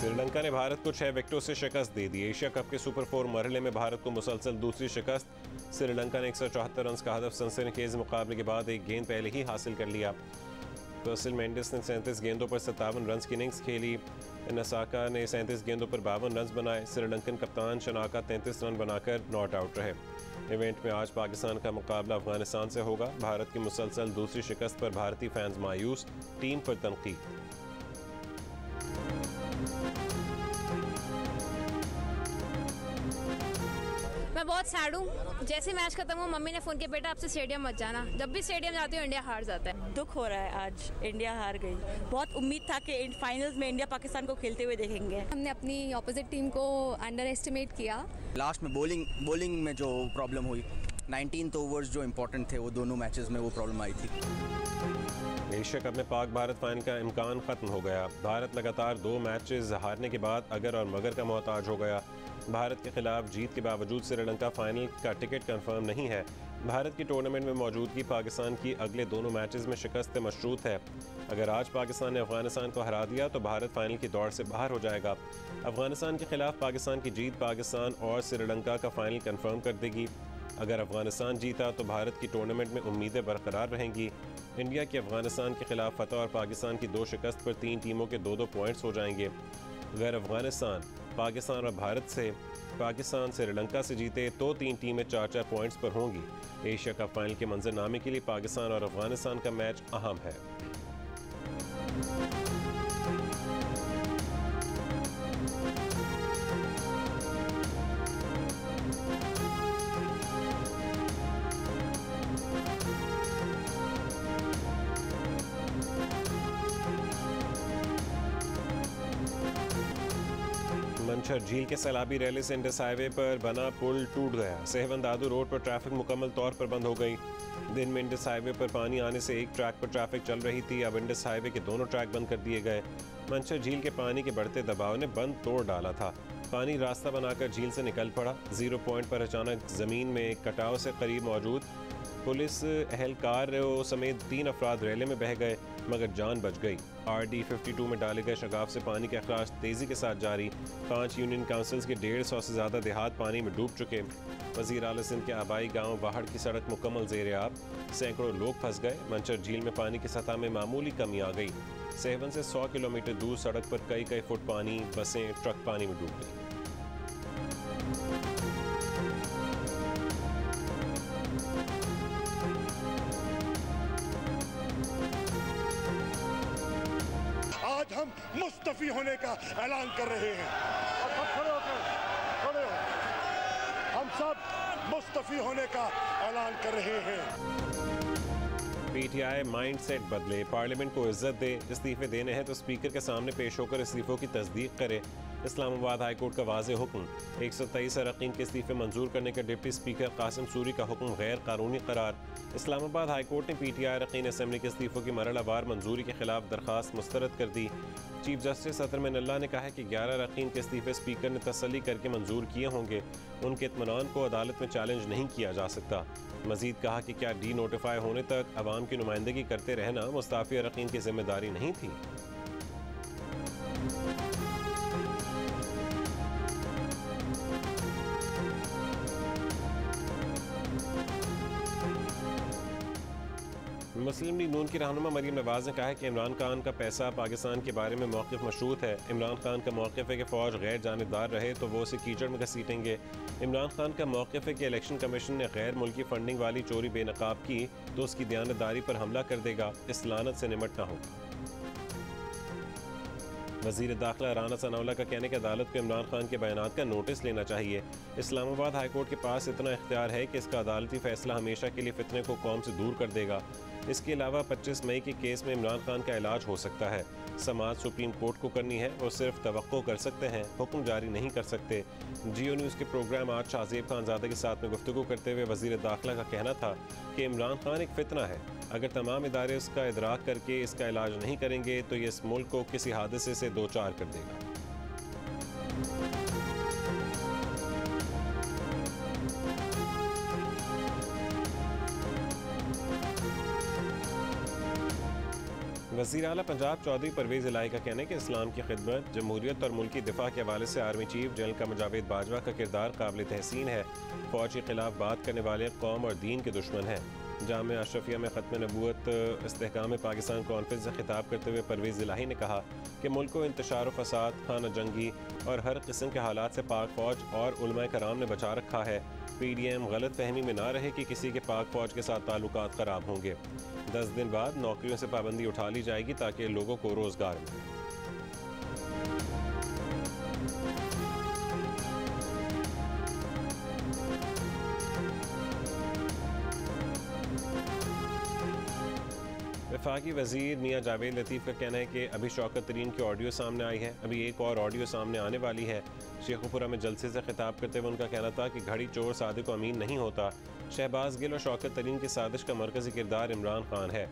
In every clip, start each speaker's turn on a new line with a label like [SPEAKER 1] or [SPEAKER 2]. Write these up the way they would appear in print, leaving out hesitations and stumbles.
[SPEAKER 1] श्रीलंका ने भारत को 6 विकेटों से शिकस्त दे दी। एशिया कप के सुपर 4 मरहले में भारत को मुसलसल दूसरी शिकस्त। श्रीलंका ने 174 रन का हदफ सनसनीखेज मुकाबले के बाद एक गेंद पहले ही हासिल कर लिया। पर्सिल मेंडिस ने 37 गेंदों पर 57 रन की इनिंग्स खेली। नसाका ने 37 गेंदों पर 52 रन बनाए। श्रीलंकन कप्तान शनाका 33 रन बनाकर नॉट आउट रहे। इवेंट में आज पाकिस्तान का मुकाबला अफगानिस्तान से होगा। भारत की मुसलसल दूसरी शिकस्त पर भारतीय फैंस मायूस, टीम पर तनकीद।
[SPEAKER 2] मैं बहुत सैड हूँ। जैसे मैच खत्म हुआ मम्मी ने फ़ोन किया, बेटा आपसे स्टेडियम मत जाना। जब भी स्टेडियम जाती हूँ इंडिया हार जाता है।
[SPEAKER 3] दुख हो रहा है, आज इंडिया हार गई। बहुत उम्मीद था कि फाइनल्स में इंडिया पाकिस्तान को खेलते हुए देखेंगे।
[SPEAKER 2] हमने अपनी ऑपोजिट टीम को अंडर एस्टिमेट किया।
[SPEAKER 4] लास्ट में बॉलिंग में जो प्रॉब्लम हुई, 19 ओवर्स जो इम्पोर्टेंट थे वो दोनों मैचेस में वो प्रॉब्लम आई थी।
[SPEAKER 1] एशिया कप में पाक भारत फाइनल का इम्कान खत्म हो गया। भारत लगातार 2 मैचेस हारने के बाद अगर और मगर का मोहताज हो गया। भारत के खिलाफ जीत के बावजूद श्रीलंका फाइनल का टिकट कंफर्म नहीं है। भारत की टूर्नामेंट में मौजूदगी पाकिस्तान की अगले दोनों मैचेस में शिकस्त मशरूत है। अगर आज पाकिस्तान ने अफगानिस्तान को हरा दिया तो भारत फाइनल की दौड़ से बाहर हो जाएगा। अफगानिस्तान के खिलाफ पाकिस्तान की जीत पाकिस्तान और श्रीलंका का फाइनल कंफर्म कर देगी। अगर अफगानिस्तान जीता तो भारत की टूर्नामेंट में उम्मीदें बरकरार रहेंगी। इंडिया की अफगानिस्तान के खिलाफ फतह और पाकिस्तान की 2 शिकस्त पर 3 टीमों के 2-2 पॉइंट्स हो जाएंगे। अगर अफगानिस्तान, पाकिस्तान और भारत से पाकिस्तान श्रीलंका से जीते तो 3 टीमें 4-4 पॉइंट्स पर होंगी। एशिया कप फाइनल के मंजरनामे के लिए पाकिस्तान और अफगानिस्तान का मैच अहम है। मंछर झील के सैलाबी रैली से इंडस हाईवे पर बना पुल टूट गया। सेहवन दादू रोड पर ट्रैफिक मुकम्मल तौर पर बंद हो गई। दिन में इंडस हाईवे पर पानी आने से एक ट्रैक पर ट्रैफिक चल रही थी। अब इंडस हाईवे के दोनों ट्रैक बंद कर दिए गए। मंछर झील के पानी के बढ़ते दबाव ने बंद तोड़ डाला था। पानी रास्ता बनाकर झील से निकल पड़ा। 0 पॉइंट पर अचानक जमीन में कटाव से करीब मौजूद पुलिस एहलकार समेत 3 अफराद रैले में बह गए मगर जान बच गई। RD 52 में डाले गए शगाफ से पानी का अखराज तेजी के साथ जारी। 5 यूनियन काउंसिल्स के 150 से ज़्यादा देहात पानी में डूब चुके। वज़ीर आला सिंध के आबाई गांव वाहड़ की सड़क मुकम्मल ज़ेर आब। सैकड़ों लोग फंस गए। मंचर झील में पानी की सतह में मामूली कमी आ गई। सेहवन से 100 किलोमीटर दूर सड़क पर कई फुट पानी, बसें, ट्रक पानी में डूब गई।
[SPEAKER 5] आज हम मुस्तफी होने का ऐलान कर रहे हैं। हम सब मुस्तफी होने का ऐलान कर रहे हैं।
[SPEAKER 1] PTI माइंड सेट बदले, पार्लियामेंट को इज्जत दे। इस्तीफे देने हैं तो स्पीकर के सामने पेश होकर इस्तीफों की तस्दीक करे। इस्लामाबाद हाई कोर्ट का वाज़ेह हुक्म। 123 अरकान के इस्तीफे मंजूर करने का डिप्टी स्पीकर कासिम सूरी का हुक्म गैर कानूनी करार। इस्लामाबाद हाई कोर्ट ने PTI अरकान असम्बली के इस्तीफों की मरहलावार मंजूरी के खिलाफ दरख्वास्त मुस्तरद कर दी। चीफ जस्टिस अतरमैन अल्लाह ने कहा है कि 11 अरकान के इस्तीफे स्पीकर ने तसल्ली करके मंजूर किए होंगे। उनके इत्मीनान को अदालत में चैलेंज नहीं किया जा सकता। मजीद कहा कि क्या डी नोटिफाई होने तक अवाम की नुमाइंदगी करते रहना मुस्ताफी अरकान की जिम्मेदारी नहीं थी। मुस्लिम लीग नून की रहनुमा मरीम नवाज ने कहा है कि इमरान खान का पैसा पाकिस्तान के बारे में मौक़िफ़ मशरूत है। इमरान खान का मौक़िफ़ है कि फ़ौज गैर जानिबदार रहे तो वो उसे कीचड़ में घसीटेंगे। इमरान खान का मौक़िफ़ है कि इलेक्शन कमीशन ने गैर मुल्की फंडिंग वाली चोरी बेनकाब की तो उसकी दयानतदारी पर हमला कर देगा। इस लानत से निमटना होगा। वज़ीर दाखिला राना सनाउल्लाह का कहने की अदालत को इमरान खान के बयानात का नोटिस लेना चाहिए। इस्लामाबाद हाई कोर्ट के पास इतना इख्तियार है कि इसका अदालती फैसला हमेशा के लिए फितने को कौम से दूर कर देगा। इसके अलावा 25 मई के केस में इमरान खान का इलाज हो सकता है। समाअत सुप्रीम कोर्ट को करनी है, वो सिर्फ तवक्को कर सकते हैं, हुक्म जारी नहीं कर सकते। जियो न्यूज़ के प्रोग्राम आज शाहजेब खानजादे के साथ में गुफ्तगू करते हुए वज़ीर दाखिला का कहना था कि इमरान खान एक फितना है। अगर तमाम इदारे इसका इदराक करके इसका इलाज नहीं करेंगे तो ये इस मुल्क को किसी हादसे से दो चार कर देगा। वज़ीर आला पंजाब चौधरी परवेज़ इलाही का कहना है कि इस्लाम की खिदमत, जमहूरियत और मुल्की दिफा के हवाले से army chief general Qamar Javed Bajwa का किरदार काबिल तहसीन है। फ़ौज के खिलाफ बात करने वाले कौम और दीन के दुश्मन हैं। जामिया अशरफिया में ख़त्म नबूवत इस्तेहकाम पाकिस्तान कॉन्फ्रेंस से खिताब करते हुए परवेज़ इलाही ने कहा कि मुल्क को इंतशार व फसाद, खाना जंगी और हर किस्म के हालात से पाक फ़ौज और उलमाए कराम ने बचा रखा है। PDM गलत फहमी में ना रहे कि किसी के पाक फ़ौज के साथ ताल्लुकात ख़राब होंगे। 10 दिन बाद नौकरियों से पाबंदी उठा ली जाएगी ताकि लोगों को रोज़गार मिले। वफाकी वज़ीर मियाँ जावेद लतीफ़ का कहना है कि अभी शौकत तरीन की ऑडियो सामने आई है, अभी एक और ऑडियो सामने आने वाली है। शेखुपुरा में जलसे से खिताब करते हुए उनका कहना था कि घड़ी चोर सादिक को अमीन नहीं होता। शहबाज गिल और शौकत तरीन की साजिश का मरकज़ी किरदार इमरान खान है।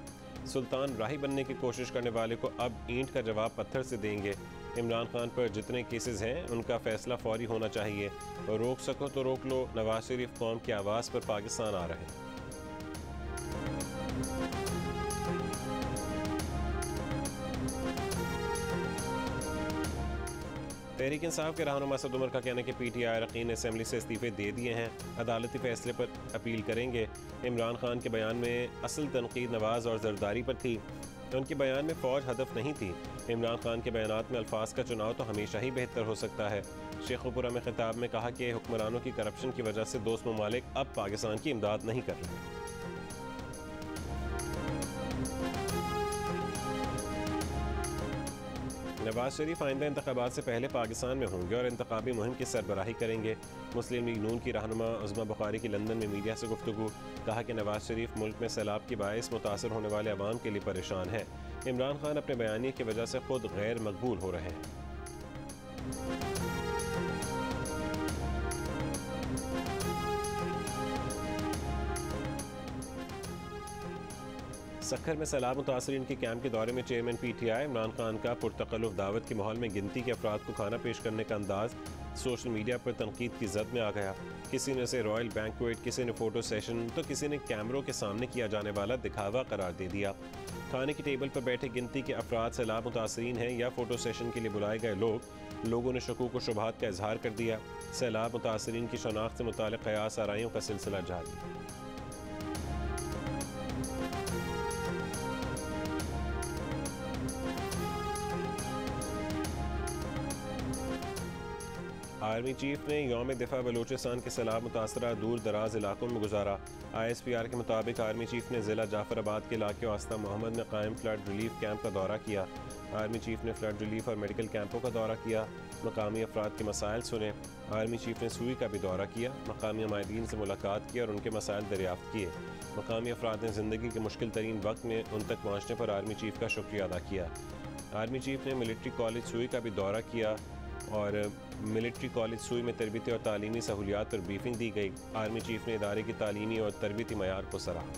[SPEAKER 1] सुल्तान राही बनने की कोशिश करने वाले को अब ईंट का जवाब पत्थर से देंगे। इमरान खान पर जितने केसेस हैं उनका फैसला फौरी होना चाहिए और रोक सको तो रोक लो। नवाज शरीफ कौम की आवाज़ पर पाकिस्तान आ रहे हैं। तहरीक इंसाफ के रहनुमा असद उमर का कहना है कि PTI अरकान ने असम्बली से इस्तीफे दे दिए हैं, अदालती फैसले पर अपील करेंगे। इमरान खान के बयान में असल तनकीद नवाज और जरदारी पर थी, उनके बयान में फ़ौज हदफ नहीं थी। इमरान खान के बयानात में अल्फाज का चुनाव तो हमेशा ही बेहतर हो सकता है। शेखुपुरा में खिताब में कहा कि हुक्मरानों की करप्शन की वजह से दोस्त ममालिक अब पाकिस्तान की इमदाद नहीं कर रहे। नवाज शरीफ आइंदा इंतखाबात से पहले पाकिस्तान में होंगे और इंतखाबी मुहिम की सरबराही करेंगे। मुस्लिम लीग नून की रहनुमा उज़्मा बुखारी की लंदन में मीडिया से गुफ्तगू। कहा कि नवाज शरीफ मुल्क में सैलाब की बायस मुतासर होने वाले अवाम के लिए परेशान है। इमरान खान अपने बयानी की वजह से खुद गैर मकबूल हो रहे हैं। सखर में सैलाब मुतासरीन के कैंप के दौरे में चेयरमैन PTI इमरान खान का पुरतकल्लुफ़ दावत के माहौल में गिनती के अफराद को खाना पेश करने का अंदाज सोशल मीडिया पर तनकीद की जद में आ गया। किसी ने इसे रॉयल बैंक्वेट, किसी ने फ़ोटो सेशन तो किसी ने कैमरों के सामने किया जाने वाला दिखावा करार दे दिया। खाने की टेबल पर बैठे गिनती के अफराद सैलाब मुतासरीन हैं या फ़ोटो सेशन के लिए बुलाए गए लोगों ने शकूक व शुबहात का इजहार कर दिया। सैलाब मुतासरीन की शनाख्त से मुताल्लिक़ क़यास आराइयों का सिलसिला जारी। आर्मी चीफ ने यौम दिफा बलूचिस्तान के सैलाब मुतासरा दूर दराज इलाकों में गुजारा। ISPR के मुताबिक आर्मी चीफ ने ज़िला जाफराबाद के इलाके आस्था मोहम्मद में कायम फ्लड रिलीफ कैंप का दौरा किया। आर्मी चीफ ने फ्लड रिलीफ और मेडिकल कैंपों का दौरा किया, मकामी अफराद के मसाइल सुने। आर्मी चीफ ने सूई का भी दौरा किया, मकामी माहिदीन से मुलाकात की और उनके मसाइल दरियाफ्त किए। मकामी अफराद ने ज़िंदगी के मुश्किल तरीन वक्त में उन तक पहुँचने पर आर्मी चीफ का शुक्रिया अदा किया। आर्मी चीफ ने मिलिट्री कॉलेज सूई का भी दौरा किया और मिलिट्री कॉलेज सूई में तरबियती और तालीमी सहूलियात पर ब्रीफिंग दी गई। आर्मी चीफ ने इदारे की तालीमी और तरबियती मयार को सराहा।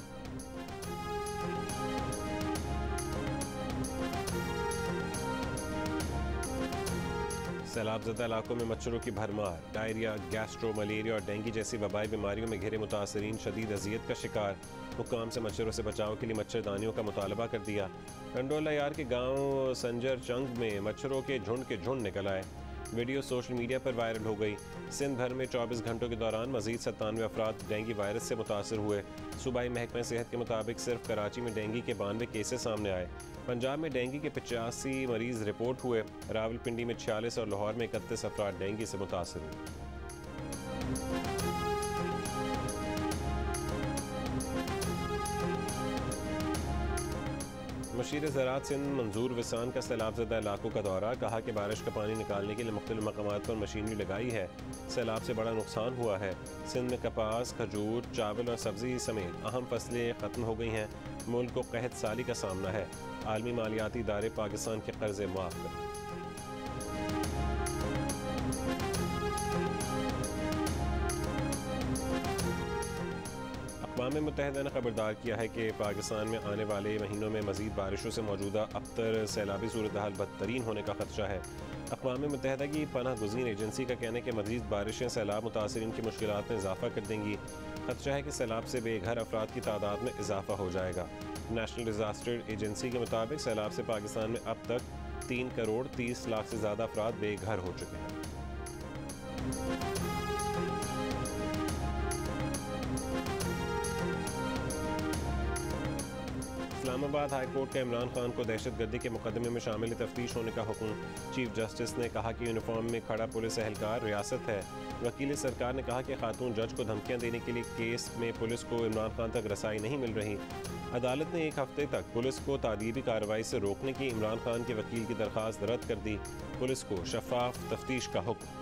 [SPEAKER 1] सैलाबज़दा इलाकों में मच्छरों की भरमार, डायरिया, गैस्ट्रो, मलेरिया और डेंगू जैसी वबाई बीमारियों में घिरे मुतासरीन शदीद अजियत का शिकार। हुक्काम से मच्छरों से बचाव के लिए मच्छरदानियों का मुतालबा कर दिया। रंडोला यार के गांव संजर चंग में मच्छरों के झुंड निकल आए। वीडियो सोशल मीडिया पर वायरल हो गई। सिंध भर में 24 घंटों के दौरान मजीद 97 अफराद डेंगू वायरस से मुतासर हुए। सूबाई महकमा सेहत के मुताबिक सिर्फ कराची में डेंगू के 92 केसेस सामने आए। पंजाब में डेंगू के 85 मरीज रिपोर्ट हुए। रावलपिंडी में 46 और लाहौर में 31 अफराद डेंगू से मुतासर हुए। मशीर ज़राअत सिंध मंजूर विसान का सैलाबज़दा इलाकों का दौरा। कहा कि बारिश का पानी निकालने के लिए मुख्तलिफ मकामात पर मशीनरी लगाई है। सैलाब से बड़ा नुकसान हुआ है। सिंध में कपास, खजूर, चावल और सब्ज़ी समेत अहम फसलें ख़त्म हो गई हैं। मुल्क को कहत साली का सामना है। आलमी मालियाती इदारे पाकिस्तान के कर्ज़े माफ़ करें। अक़वाम मुत्तहिदा ने खबरदार किया है कि पाकिस्तान में आने वाले महीनों में मज़ीद बारिशों से मौजूदा अबतर सैलाबी सूरत हाल बदतरीन होने का खदशा है। अक़वाम मुत्तहिदा की पनाह गुज़ीन एजेंसी का कहना है कि मज़ीद बारिशें सैलाब मुतासरीन की मुश्किलात में इजाफ़ा कर देंगी। खदशा है कि सैलाब से बेघर अफराद की तादाद में इजाफ़ा हो जाएगा। नेशनल डिजास्टर एजेंसी के मुताबिक सैलाब से पाकिस्तान में अब तक 3 करोड़ 30 लाख से ज़्यादा अफराद बेघर हो चुके हैं। इस्लामाबाद हाई कोर्ट का इमरान खान को दहशतगर्दी के मुकदमे में शामिल तफ्तीश होने का हुक्म। चीफ जस्टिस ने कहा कि यूनिफॉर्म में खड़ा पुलिस एहलकार रियासत है। वकील सरकार ने कहा कि खातून जज को धमकियां देने के लिए केस में पुलिस को इमरान खान तक रसाई नहीं मिल रही। अदालत ने 1 हफ्ते तक पुलिस को तादीबी कार्रवाई से रोकने की इमरान खान के वकील की दरख्वास्त रद्द कर दी। पुलिस को शफाफ तफ्तीश का हुक्म।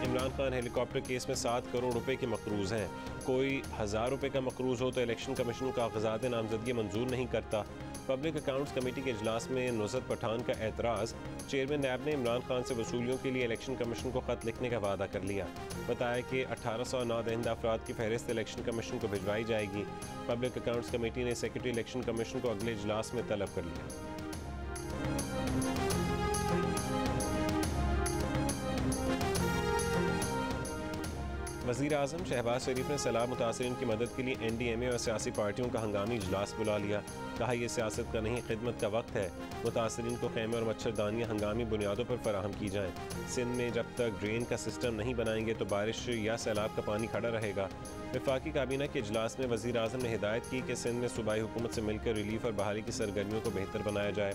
[SPEAKER 1] इमरान खान हेलीकॉप्टर केस में 7 करोड़ रुपए के मकरूज हैं। कोई 1000 रुपए का मकरूज हो तो इलेक्शन कमीशन कागजात नामजदगी मंजूर नहीं करता। पब्लिक अकाउंट्स कमेटी के इजलास में नुसरत पठान का एतराज़। चेयरमैन नैब ने इमरान खान से वसूलियों के लिए इलेक्शन कमीशन को खत लिखने का वादा कर लिया। बताया कि 1800 नादहिंदा अफराद की फहरिस्त इलेक्शन कमीशन को भिजवाई जाएगी। पब्लिक अकाउंट्स कमेटी ने सेक्रेटरी इलेक्शन कमीशन को अगले इजलास में तलब कर लिया। वज़ीर आज़म शहबाज शरीफ ने सैलाब मुतासरीन की मदद के लिए NDMA और सियासी पार्टियों का हंगामी इजलास बुला लिया। कहा यह सियासत का नहीं खिदमत का वक्त है। मुतासरीन को खैमे और मच्छरदानियाँ हंगामी बुनियादों पर फराहम की जाएँ। सिंध में जब तक ड्रेन का सिस्टम नहीं बनाएंगे तो बारिश या सैलाब का पानी खड़ा रहेगा। वफाकी काबीना के इजलास में वज़ीर आज़म ने हिदायत की कि सिंध में सूबाई हुकूमत से मिलकर रिलीफ और बहाली की सरगर्मियों को बेहतर बनाया जाए।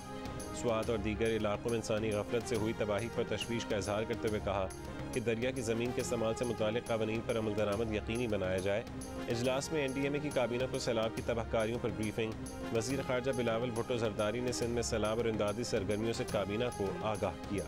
[SPEAKER 1] स्वात और दीगर इलाकों में इंसानी गफलत से हुई तबाही पर तशवीश का इजहार करते हुए कहा कि दरिया की ज़मीन के इस्तेमाल से मुतालिक क़वानीन पर अमल दरामद यकीनी बनाया जाए। इजलास में NDMA की काबीना को सैलाब की तबाहकारियों पर ब्रीफिंग। वज़ीर ख़ारजा बिलावल भुट्टो ज़रदारी ने सिंध में सैलाब और इमदादी सरगर्मियों से काबीना को आगाह किया।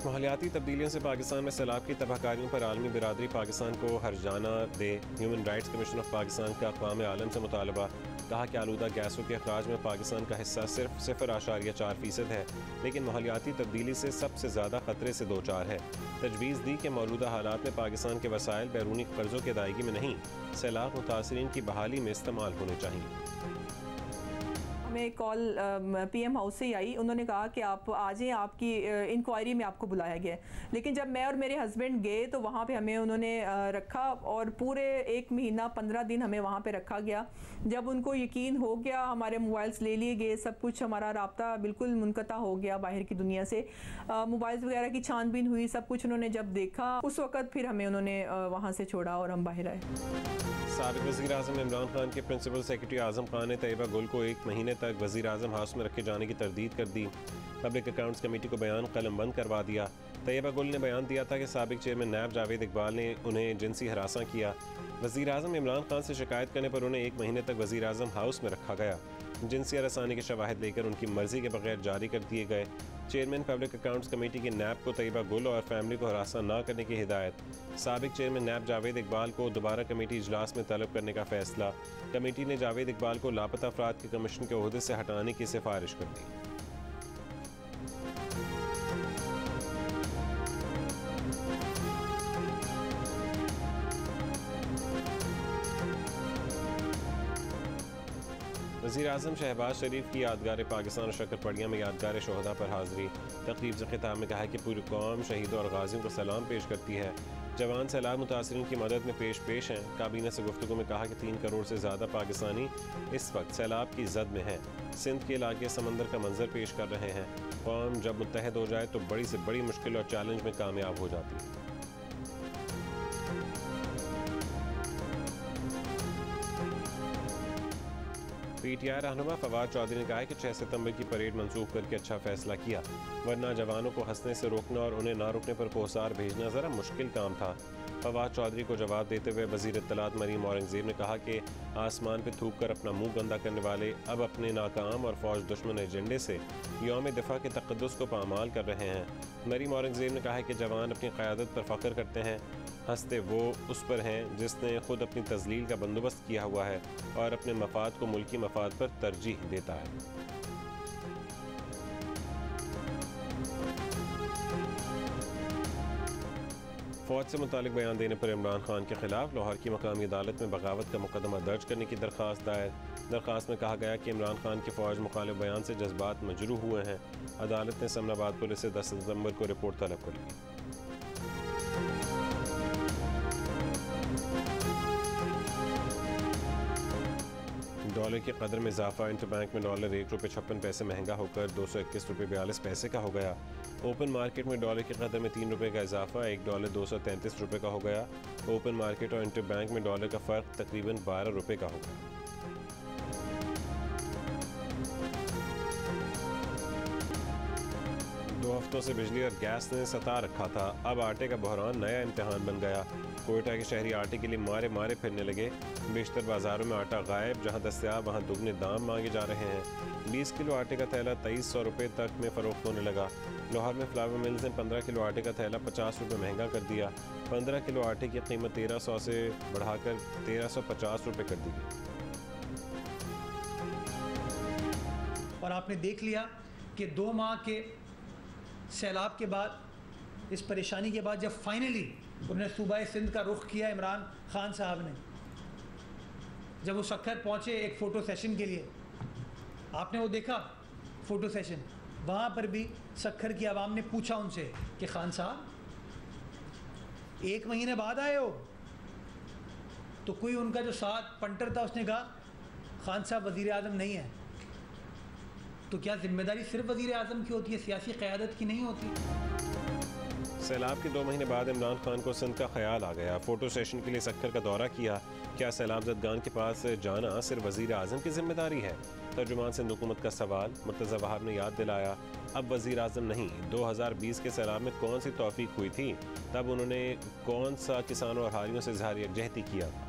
[SPEAKER 1] माहौलियाती तब्दीलियों से पाकिस्तान में सैलाब की तबाहकारियों पर आलमी बिरादरी पाकिस्तान को हर्जाना दे। Human rights commission of Pakistan का अक़वाम आलम से मुतालबा। कहा कि आलूदा गैसों के अखराज में पाकिस्तान का हिस्सा सिर्फ 0.4% है, लेकिन माहौलियाती तब्दीली से सबसे ज़्यादा ख़तरे से दो चार है। तजवीज़ दी कि मौजूदा हालात में पाकिस्तान के वसाइल बैरूनी कर्ज़ों की अदायगी में नहीं, सैलाब मुतासरीन की बहाली में इस्तेमाल होने चाहिए।
[SPEAKER 6] हमें कॉल PM हाउस से ही आई। उन्होंने कहा कि आप आ जाएं, आपकी इंक्वायरी में आपको बुलाया गया है। लेकिन जब मैं और मेरे हस्बैंड गए तो वहाँ पे हमें उन्होंने रखा और पूरे 1 महीना 15 दिन हमें वहाँ पे रखा गया। जब उनको यकीन हो गया, हमारे मोबाइल्स ले लिए गए, सब कुछ, हमारा राब्ता बिल्कुल मुनक़ता हो गया बाहर की दुनिया से। मोबाइल्स वगैरह की छानबीन हुई, सब कुछ उन्होंने जब देखा, उस वक़्त फिर हमें उन्होंने वहाँ से छोड़ा और हम बाहर आए।
[SPEAKER 1] साबिक़ वज़ीर आज़म इमरान खान के प्रिंसिपल सेक्रेटरी आज़म खान ने तैयबा गुल को 1 महीने तक वज़ीर आज़म हाउस में रखे जाने की तरदीद कर दी। पब्लिक अकाउंट्स कमेटी को बयान कलम बंद करवा दिया। तैयबा गुल ने बयान दिया था कि साबिक़ चेयरमैन नैब जावेद इकबाल ने उन्हें जिनसी हरासा किया। वज़ीर आज़म इमरान खान से शिकायत करने पर उन्हें 1 महीने तक वज़ीर आज़म हाउस में रखा गया। जिनसी हरासानी के शवाहिद लेकर उनकी मर्जी के बगैर जारी कर दिए गए। चेयरमैन पब्लिक अकाउंट्स कमेटी के नैब को तैयबा गुल और फैमिली को हरासा न करने की हिदायत। साबिक़ चेयरमैन नैब जावेद इकबाल को दोबारा कमेटी इजलास में तलब करने का फैसला। कमेटी ने जावेद इकबाल को लापता अफराद के कमीशन के ओहदे से हटाने की सिफारिश कर दी। वज़ीर आज़म शहबाज शरीफ की यादगार पाकिस्तान और शक्करपड़िया में यादगार शोहदा पर हाज़री। तक़रीब से खिताब में कहा कि पूरी कौम शहीदों और गाजियों को सलाम पेश करती है। जवान सैलाब मुतासरीन की मदद में पेश हैं। काबीना से गुफ्तगू में कहा कि 3 करोड़ से ज़्यादा पाकिस्तानी इस वक्त सैलाब की जद में हैं। सिंध के इलाके समंदर का मंजर पेश कर रहे हैं। कौम जब मुत्तहद हो जाए तो बड़ी से बड़ी मुश्किल और चैलेंज में कामयाब हो जाती है। PTI रहनुमा फवाद चौधरी ने कहा है कि 6 सितंबर की परेड मंसूख करके अच्छा फैसला किया, वरना जवानों को हंसने से रोकना और उन्हें ना रुकने पर कोसार भेजना ज़रा मुश्किल काम था। फवाद चौधरी को जवाब देते हुए वज़ीर इत्तलात मरीम औरंगज़ेब ने कहा कि आसमान पर थूक कर अपना मुंह गंदा करने वाले अब अपने नाकाम और फौज दुश्मन एजेंडे से यौम दिफा के तक़द्दुस को पामाल कर रहे हैं। मरीम औरंगज़ेब ने कहा है कि जवान अपनी क़यादत पर फ़ख्र करते हैं, हंसते वो उस पर हैं जिसने खुद अपनी तज़लील का बंदोबस्त किया हुआ है और अपने मफाद को मुल्की मफाद पर तरजीह देता है। फ़ौज से मुतालिक बयान देने पर इमरान खान के खिलाफ लाहौर की मकामी अदालत में बगावत का मुकदमा दर्ज करने की दरख्वास्त दायर। दरख्वास्त में कहा गया कि इमरान खान की फ़ौज मुखालिफ बयान से जज्बात मजरूह हुए हैं। अदालत ने समनाबाद पुलिस से 10 सितंबर को रिपोर्ट तलब कर ली। डॉलर की कदर में इजाफा। इंटरबैंक में डॉलर ₹1.56 महंगा होकर ₹221.42 का हो गया। ओपन मार्केट में डॉलर की कदर में ₹3 का इजाफा, $1 ₹233 का हो गया। ओपन मार्केट और इंटरबैंक में डॉलर का फ़र्क तकरीबन ₹12 का हो गया। दो हफ्तों से बिजली और गैस ने सता रखा था, अब आटे का बहरान नया इम्तिहान बन गया। कोयटा के शहरी आटे के लिए मारे मारे फिरने लगे। बेशतर बाज़ारों में आटा गायब, जहां दस्तयाब वहां दुगने दाम मांगे जा रहे हैं। 20 किलो आटे का थैला ₹2300 तक में फ़रोख्त होने लगा। लाहौर में फ्लावर मिल्स ने 15 किलो आटे का थैला ₹50 महंगा कर दिया। 15 किलो आटे की कीमत 1300 से बढ़ाकर ₹1350 कर दी गई।
[SPEAKER 7] और आपने देख लिया कि 2 माह के सैलाब के बाद, इस परेशानी के बाद, जब फाइनली उन्होंने सूबा सिंध का रुख किया इमरान खान साहब ने, जब वो सक्खर पहुँचे एक फ़ोटो सेशन के लिए, आपने वो देखा फ़ोटो सेशन, वहाँ पर भी सक्खर की आवाम ने पूछा उनसे कि खान साहब 1 महीने बाद आए हो? तो कोई उनका जो साथ पंटर था उसने कहा खान साहब वज़ीर आज़म नहीं है। तो क्या जिम्मेदारी सिर्फ वज़ीर आज़म की होती है, सियासी क़यादत की नहीं होती?
[SPEAKER 1] सैलाब के 2 महीने बाद इमरान खान को सिंध का ख्याल आ गया। फ़ोटो सेशन के लिए सक्खर का दौरा किया। क्या सैलाब ज़दगान के पास जाना सिर्फ वज़ीर आज़म की जिम्मेदारी है? तर्जुमान सिंध हुकूमत का सवाल। मुर्तज़ा वहाब ने याद दिलाया, अब वज़ीर आज़म नहीं, 2020 के सैलाब में कौन सी तौफीक हुई थी? तब उन्होंने कौन सा किसानों और हारियों से इज़हार यकजहती किया था?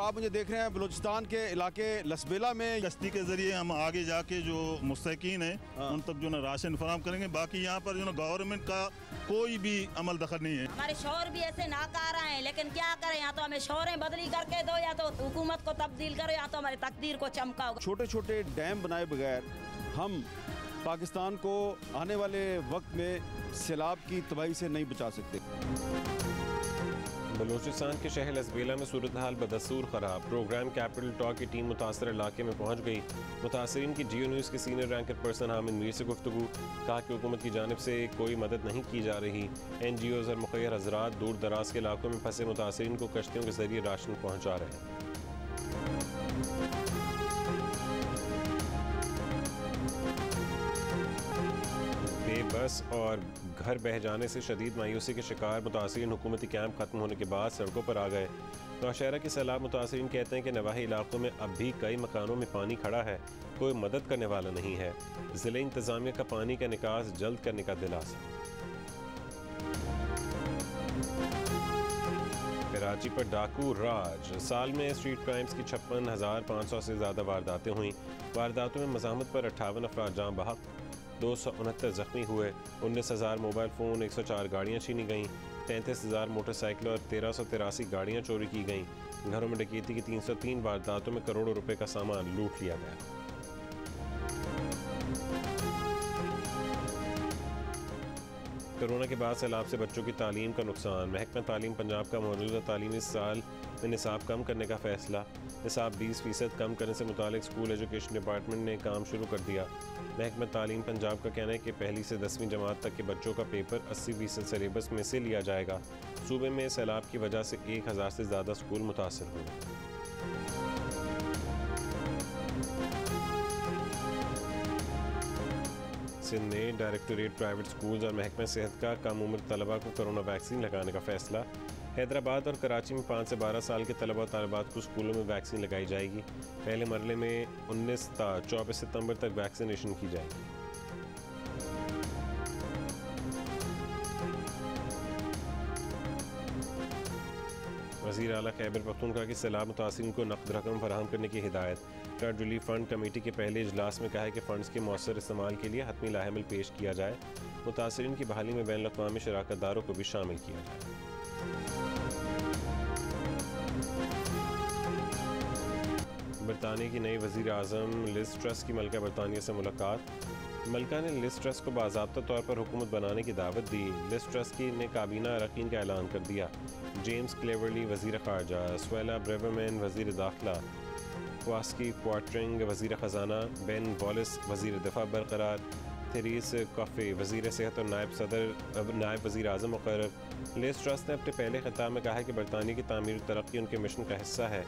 [SPEAKER 8] आप मुझे देख रहे हैं बलूचिस्तान के इलाके लसबेला में।
[SPEAKER 9] गश्ती के जरिए हम आगे जाके जो मुस्तकीन है उन तक जो ना राशन फराम करेंगे। बाकी यहाँ पर जो ना गवर्नमेंट का कोई भी अमल दखल नहीं है।
[SPEAKER 3] हमारे शोर भी ऐसे नाकारा हैं, लेकिन क्या करें, या तो हमें शोरें बदली करके दो, या तो हुकूमत को तब्दील करो, या तो हमारी तकदीर को चमकाओ।
[SPEAKER 8] छोटे छोटे डैम बनाए बगैर हम पाकिस्तान को आने वाले वक्त में सैलाब की तबाही से नहीं बचा सकते।
[SPEAKER 1] बलूचिस्तान के शहर लसबेला में सूरत हाल बदस्तूर ख़राब। प्रोग्राम कैपिटल टॉक की टीम मुतासर इलाके में पहुँच गई। मुतासरीन की जियो न्यूज़ के senior ranker person Hamid Mir से गुफ्तगू। कहा कि हुकूमत की जानिब से कोई मदद नहीं की जा रही। NGOs और मुखैर हज़रात दूर दराज के इलाकों में फंसे मुतासरीन को कश्तियों के जरिए राशन पहुँचा रहे हैं। बेबस और घर बह जाने से शदीद मायूसी के शिकार मुतासरीन हुकूमती कैंप ख़त्म होने के बाद सड़कों पर आ गए। नौशहरा के सैलाब मुतासरीन कहते हैं कि नवाही इलाकों में अब भी कई मकानों में पानी खड़ा है, कोई मदद करने वाला नहीं है। ज़िले इंतज़ामिया का पानी का निकास जल्द करने का दिलासा। कराची पर डाकू राज। साल में स्ट्रीट क्राइम्स की 56,500 से ज़्यादा वारदातें हुई। वारदातों में मज़ाहमत पर 58 अफराद जाँ बहक, 269 ज़ख्मी हुए। 19,000 मोबाइल फ़ोन, 104 गाड़ियाँ छीनी गईं। 33,000 मोटरसाइकिल और 1383 गाड़ियाँ चोरी की गईं। घरों में डकैती की 303 वारदातों में करोड़ों रुपए का सामान लूट लिया गया। कोरोना के बाद सैलाब से बच्चों की तालीम का नुकसान। महकमा तालीम पंजाब का मौजूदा तालीमी साल में निसाब कम करने का फैसला। निसाब 20% कम करने से मुतालिक स्कूल एजुकेशन डिपार्टमेंट ने काम शुरू कर दिया। महकमा तालीम पंजाब का कहना है कि 1ली से 10वीं जमात तक के बच्चों का पेपर 80% सिलेबस में से लिया जाएगा। सूबे में सैलाब की वजह से 1000 से ज़्यादा स्कूल मुतासर हुए। सिंध ने डायरेक्टोरेट प्राइवेट स्कूल्स और महकमा सेहत का कम उम्र तलबा को कोरोना वैक्सीन लगाने का फैसला। हैदराबाद और कराची में 5 से 12 साल के तलबा और तालिबात को स्कूलों में वैक्सीन लगाई जाएगी। पहले मरले में 19 था 24 सितंबर तक वैक्सीनेशन की जाएगी। वज़ीर आला खैबर पख्तूनख्वा की सैलाब मुतासिरीन को नकद रकम फराहम करने की हिदायत। फ्लड रिलीफ फ़ंड कमेटी के पहले इजलास में कहा है कि फ़ंड्स के मौसर इस्तेमाल के लिए हतमी लाहमल पेश किया जाए। मुतासिरीन की बहाली में बैनुल अक़वामी शराकतदारों को भी शामिल किया जाए। बरतानिया की नई वज़ीर आज़म लिज़ ट्रस की मलका बरतानिया से मुलाकात। मलका ने लिज ट्रस को बाज़ाब्ता तौर पर हुकूमत बनाने की दावत दी। लिज ट्रस की ने काबीना अरकान का ऐलान कर दिया। जेम्स क्लेवरली वज़ीर ख़ारजा, स्वेला ब्रेवरमैन वज़ीर दाखिला, क्वास्की क्वार्टरिंग वज़ीर ख़जाना, बेन वॉलिस वज़ीर दिफा बरकरार, थेरेस कॉफ़े वज़ीर सेहत और नायब वज़ीर आज़म मुक़र्रर। लिज ट्रस ने अपने पहले खिताब में कहा है कि बरतानिया की तामीर और तरक्की उनके मिशन का हिस्सा है।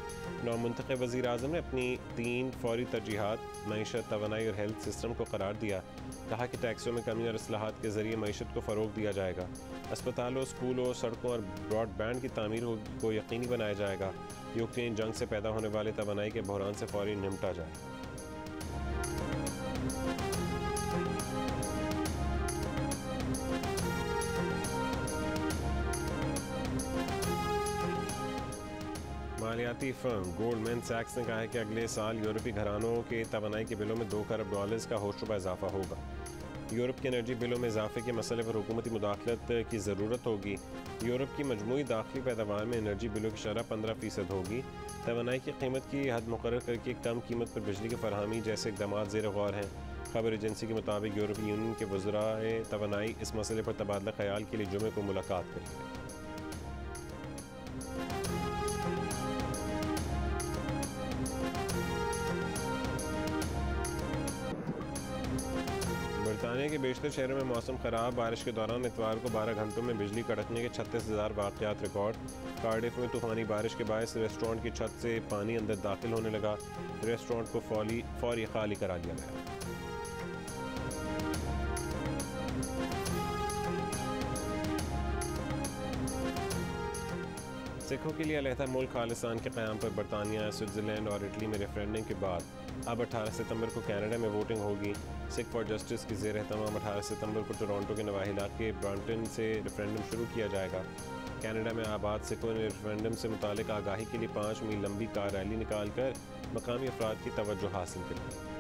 [SPEAKER 1] नौमुंतखब वज़ीर आज़म ने अपनी 3 फौरी तरजीहात मईशत, तवानाई और हेल्थ सिस्टम को करार दिया। कहा कि टैक्सों में कमी और असलाहत के ज़रिए मईशत को फ़रोग दिया जाएगा। अस्पतालों, स्कूलों, सड़कों और ब्रॉडबैंड की तामीर को यकीनी बनाया जाएगा। यूक्रेन जंग से पैदा होने वाले तवानाई के बहरान से फ़ौरी निपटा जाएगा। मालियाती फर्म गोल्डमैन सैक्स ने कहा है कि अगले साल यूरोपीय घरानों के तवानाई के बिलों में $2 खरब का होशरुबा इजाफा होगा। यूरोप के एनर्जी बिलों में इजाफे के मसले पर हुकूमती मुदाखलत की ज़रूरत होगी। यूरोप की मजमूई दाखिली पैदावार में एनर्जी बिलों की शरह 15% होगी। तवानाई की कीमत की हद मुकर्रर करके कम कीमत पर बिजली की फरहमी जैसे इक़दाम ज़ेर गौर हैं। खबर एजेंसी के मुताबिक यूरोपीय यूनियन के वज़राए तवानाई इस मसले पर तबादला ख्याल के लिए जुमे को मुलाकात करेंगे। बरतानिया के बेशतर शहरों में मौसम ख़राब। बारिश के दौरान इतवार को 12 घंटों में बिजली कड़कने के 36,000 वाक़यात रिकॉर्ड। कार्डिफ में तूफ़ानी बारिश के बायस रेस्टोरेंट की छत से पानी अंदर दाखिल होने लगा। रेस्टोरेंट को फौरी खाली करा दिया गया। सिखों के लिए अलहदा मुल्क खालिस्तान के क़याम पर बरतानिया, स्विट्ज़रलैंड और इटली में रेफरेंडम के बाद अब 18 सितंबर को कनाडा में वोटिंग होगी। सिख फॉर जस्टिस की ज़ेर एहतमाम 18 सितंबर को टोरंटो के नवाही इलाके ब्रांटन से रेफरेंडम शुरू किया जाएगा। कनाडा में आबाद सिखों ने रेफरेंडम से मुतालिक आगाही के लिए 5 मील लंबी कार रैली निकाल कर मकामी अफराद की तवज्जो हासिल कर ली।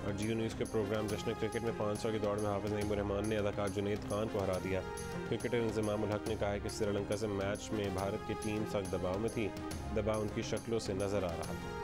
[SPEAKER 1] और जियो न्यूज़ के प्रोग्राम जश्न क्रिकेट में 500 की दौड़ में हाफिज़ नईम उर रहमान ने अदाकार जुनैद खान को हरा दिया। क्रिकेटर इंज़माम उल हक ने कहा है कि श्रीलंका से मैच में भारत की टीम सख्त दबाव में थी। दबाव उनकी शक्लों से नज़र आ रहा था।